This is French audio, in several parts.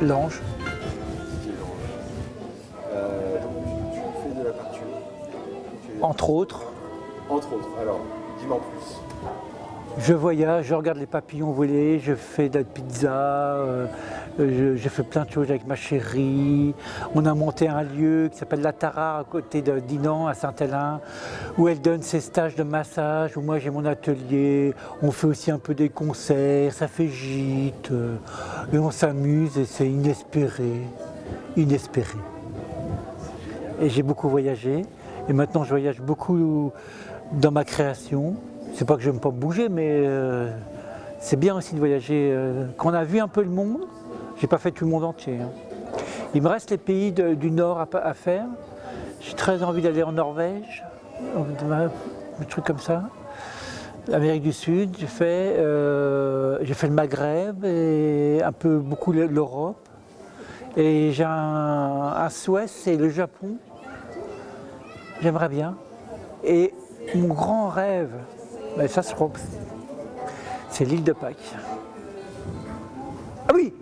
Lange. Donc tu fais de la peinture. Entre autres. Entre autres. Alors, dis-moi en plus. Je voyage, je regarde les papillons voler, je fais de la pizza, je fais plein de choses avec ma chérie. On a monté un lieu qui s'appelle La Tara à côté de Dinan, à Saint-Hélin, où elle donne ses stages de massage, où moi j'ai mon atelier. On fait aussi un peu des concerts, ça fait gîte, et on s'amuse et c'est inespéré, inespéré. Et j'ai beaucoup voyagé, et maintenant je voyage beaucoup dans ma création. C'est pas que je n'aime pas bouger, mais c'est bien aussi de voyager. Quand on a vu un peu le monde, j'ai pas fait tout le monde entier. Hein. Il me reste les pays du Nord à faire. J'ai très envie d'aller en Norvège, un truc comme ça. L'Amérique du Sud, j'ai fait le Maghreb et un peu beaucoup l'Europe. Et j'ai un souhait, c'est le Japon. J'aimerais bien. Et mon grand rêve, ben ça c'est l'île de Pâques. Ah oui!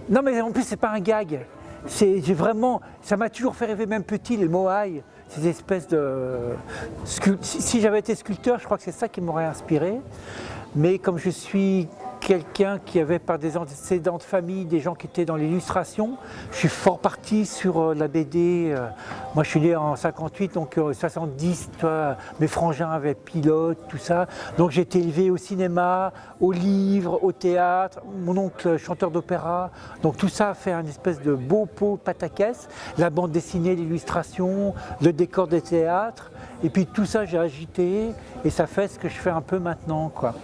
Non mais en plus c'est pas un gag. J'ai vraiment, ça m'a toujours fait rêver, même petit, les moaïs, ces espèces de... Si j'avais été sculpteur, je crois que c'est ça qui m'aurait inspiré. Mais comme je suis quelqu'un qui avait par des antécédents de famille, des gens qui étaient dans l'illustration, je suis fort parti sur la BD. Moi je suis né en 58, donc 70, toi, mes frangins avaient Pilote, tout ça. Donc j'ai été élevé au cinéma, au livre, au théâtre, mon oncle chanteur d'opéra. Donc tout ça a fait un espèce de beau pot pataquès. La bande dessinée, l'illustration, le décor des théâtres. Et puis tout ça j'ai agité et ça fait ce que je fais un peu maintenant, quoi.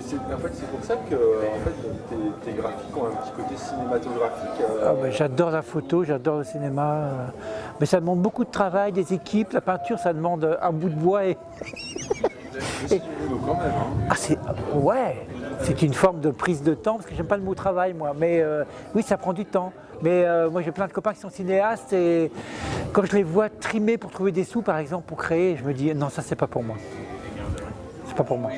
En fait, c'est pour ça que tes graphiques ont un petit côté cinématographique. Ah ben, j'adore la photo, j'adore le cinéma. Mais ça demande beaucoup de travail, des équipes. La peinture, ça demande un bout de bois et... C'est du boulot quand même. Hein. Ah, ouais, c'est une forme de prise de temps, parce que j'aime pas le mot travail, moi. Mais oui, ça prend du temps. Mais moi, j'ai plein de copains qui sont cinéastes et quand je les vois trimer pour trouver des sous, par exemple, pour créer, je me dis non, ça, c'est pas pour moi. C'est pas pour moi.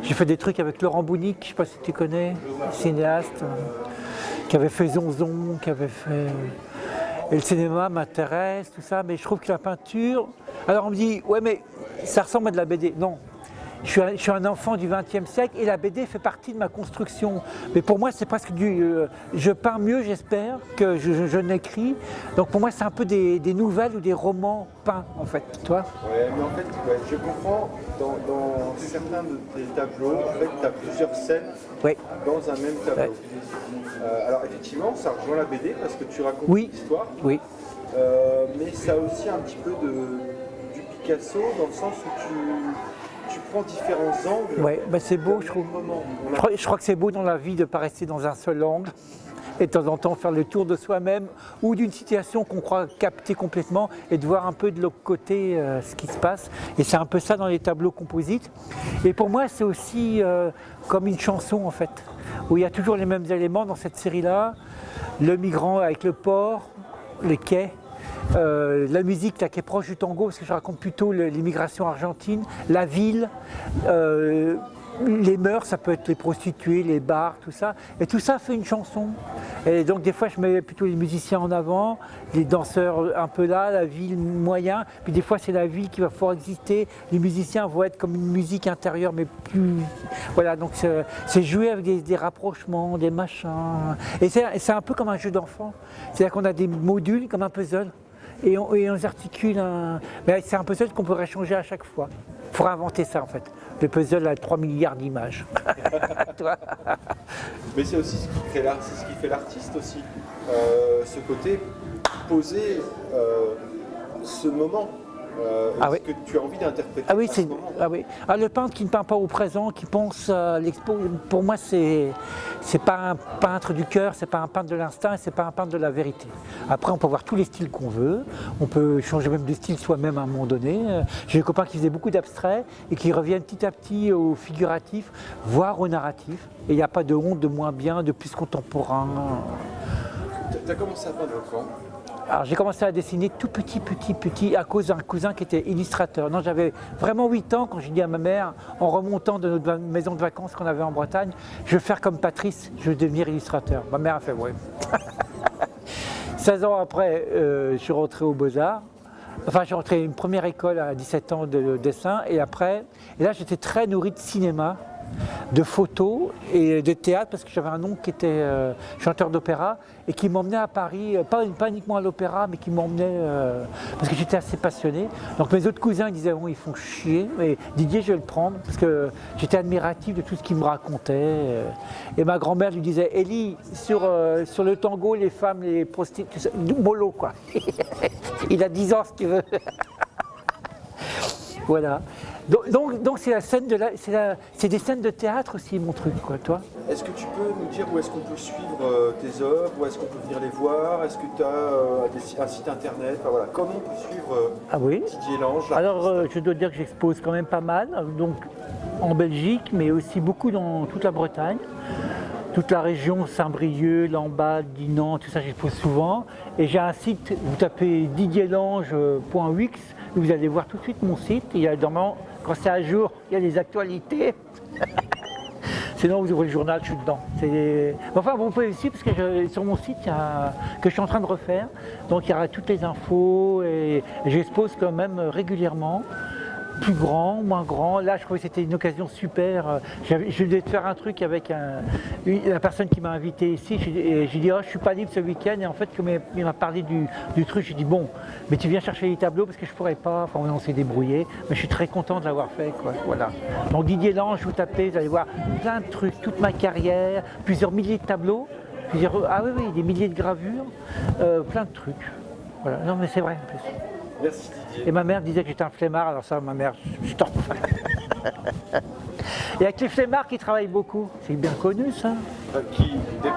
J'ai fait des trucs avec Laurent Bounic, je ne sais pas si tu connais, cinéaste, qui avait fait Zonzon, qui avait fait... Et le cinéma m'intéresse, tout ça, mais je trouve que la peinture... Alors on me dit, ouais mais ça ressemble à de la BD. Non, je suis un enfant du XXe siècle et la BD fait partie de ma construction. Mais pour moi c'est presque je peins mieux, j'espère, que je n'écris. Donc pour moi c'est un peu des nouvelles ou des romans peints en fait, toi. Ouais, mais en fait, ouais, je comprends, dans certains de tes tableaux, en fait, tu as plusieurs scènes dans un même tableau. Ouais. Alors effectivement, ça rejoint la BD parce que tu racontes une histoire. Oui. Mais ça a aussi un petit peu du Picasso dans le sens où tu prends différents angles. Oui, bah c'est beau, je trouve. Je crois que c'est beau dans la vie de ne pas rester dans un seul angle. Et de temps en temps faire le tour de soi-même ou d'une situation qu'on croit capter complètement et de voir un peu de l'autre côté ce qui se passe. Et c'est un peu ça dans les tableaux composites. Et pour moi c'est aussi comme une chanson en fait, où il y a toujours les mêmes éléments dans cette série-là. Le migrant avec le port, les quais, la musique là, qui est proche du tango, parce que je raconte plutôt l'immigration argentine, la ville, les mœurs, ça peut être les prostituées, les bars, tout ça. Et tout ça fait une chanson. Et donc des fois je mets plutôt les musiciens en avant, les danseurs un peu là, la ville moyen. Puis des fois c'est la ville qui va pouvoir exister. Les musiciens vont être comme une musique intérieure, mais plus... Voilà, donc c'est jouer avec des rapprochements, des machins. Et c'est un peu comme un jeu d'enfant. C'est-à-dire qu'on a des modules comme un puzzle. Et on s'articule c'est un puzzle qu'on pourrait changer à chaque fois. Il faut inventer ça en fait. Le puzzle a 3 milliards d'images. Mais c'est aussi c'est ce qui fait l'artiste aussi. Ce côté poser ce moment. Ce que tu as envie d'interpréter. Ah oui, le peintre qui ne peint pas au présent, qui pense à l'expo, pour moi c'est pas un peintre du cœur, c'est pas un peintre de l'instinct, c'est pas un peintre de la vérité. Après on peut avoir tous les styles qu'on veut, on peut changer même de style soi-même à un moment donné. J'ai des copains qui faisaient beaucoup d'abstraits et qui reviennent petit à petit au figuratif, voire au narratif. Et il n'y a pas de honte, de moins bien, de plus contemporain. Tu as commencé à peindre quand ? Alors j'ai commencé à dessiner tout petit à cause d'un cousin qui était illustrateur. Non, j'avais vraiment 8 ans quand j'ai dit à ma mère, en remontant de notre maison de vacances qu'on avait en Bretagne, je vais faire comme Patrice, je vais devenir illustrateur. Ma mère a fait ouais. 16 ans après, je suis rentré aux Beaux-Arts. Enfin, j'ai rentré une première école à 17 ans de dessin et après, et là j'étais très nourri de cinéma, de photos et de théâtre parce que j'avais un oncle qui était chanteur d'opéra et qui m'emmenait à Paris, pas uniquement à l'opéra, mais qui m'emmenait parce que j'étais assez passionné. Donc mes autres cousins ils disaient bon ils font chier, mais Didier je vais le prendre parce que j'étais admiratif de tout ce qu'il me racontait. Et ma grand-mère lui disait Élie, sur le tango les femmes, les prostituées, mollo quoi. Il a 10 ans si tu veux. Voilà. Donc c'est la scène c'est des scènes de théâtre aussi mon truc quoi, toi. Est-ce que tu peux nous dire où est-ce qu'on peut suivre tes œuvres, où est-ce qu'on peut venir les voir, est-ce que tu as un site internet, enfin, voilà. Comment on peut suivre Didier Lange? Alors je dois dire que j'expose quand même pas mal, donc en Belgique, mais aussi beaucoup dans toute la Bretagne. Toute la région, Saint-Brieuc, Lamballe, Dinan, tout ça j'expose souvent. Et j'ai un site, vous tapez didierlange.wix, vous allez voir tout de suite mon site. Il y a normalement, quand c'est à jour, il y a les actualités. Sinon vous ouvrez le journal, je suis dedans. Enfin vous pouvez aussi, parce que sur mon site, que je suis en train de refaire, donc il y aura toutes les infos et j'expose quand même régulièrement. Plus grand, moins grand. Là, je trouvais que c'était une occasion super. Je devais faire un truc avec la personne qui m'a invité ici. J'ai dit, oh, je suis pas libre ce week-end. Et en fait, comme il m'a parlé du truc, j'ai dit, bon, mais tu viens chercher les tableaux parce que je pourrais pas. Enfin, on s'est débrouillé. Mais je suis très content de l'avoir fait, quoi. Voilà. Donc, Didier Lange, vous tapez, vous allez voir plein de trucs, toute ma carrière, plusieurs milliers de tableaux. Ah oui, des milliers de gravures, plein de trucs. Voilà. Non, mais c'est vrai, en plus. Merci Didier. Et ma mère disait que j'étais un flemmard, alors ça, ma mère, je t'en... Et avec les flemmards qui travaillent beaucoup, c'est bien connu ça. Qui? Des